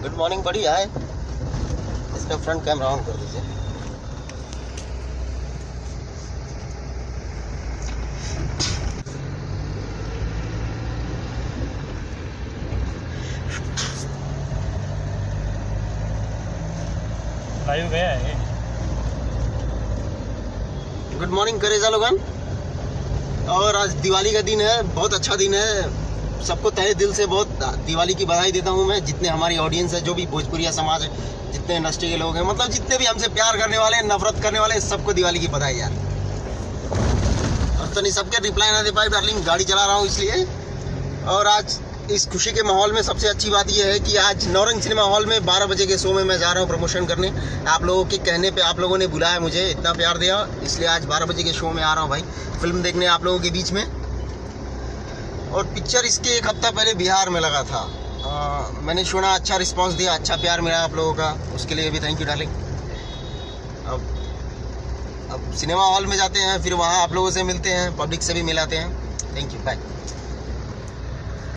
Good morning बढ़िया है। इसका फ्रंट कैमरा ऑन कर दीजिए। लाइव गया है। गुड मॉर्निंग करेजा लोगन। और आज दिवाली का दिन है, बहुत अच्छा दिन है। सबको तहे दिल से बहुत दिवाली की बधाई देता हूँ मैं। जितने हमारी ऑडियंस है, जो भी भोजपुरिया समाज है, जितने इंडस्ट्री के लोग हैं, मतलब जितने भी हमसे प्यार करने वाले, नफरत करने वाले, सबको दिवाली की बधाई यार। और तो नहीं सबके रिप्लाई ना दे पाए डार्लिंग, गाड़ी चला रहा हूँ इसलिए। और आज इस खुशी के माहौल में सबसे अच्छी बात यह है कि आज नौरंग सिनेमा हॉल में 12 बजे के शो में मैं जा रहा हूँ प्रमोशन करने। आप लोगों के कहने पे आप लोगों ने बुलाया, मुझे इतना प्यार दिया, इसलिए आज 12 बजे के शो में आ रहा हूँ भाई, फिल्म देखने आप लोगों के बीच में। और पिक्चर इसके एक हफ्ता पहले बिहार में लगा था। मैंने सुना अच्छा रिस्पांस दिया, अच्छा प्यार मिला आप लोगों का, उसके लिए भी थैंक यू डार्लिंग। अब सिनेमा हॉल में जाते हैं, फिर वहाँ आप लोगों से मिलते हैं, पब्लिक से भी मिलाते हैं। Thank you, bye.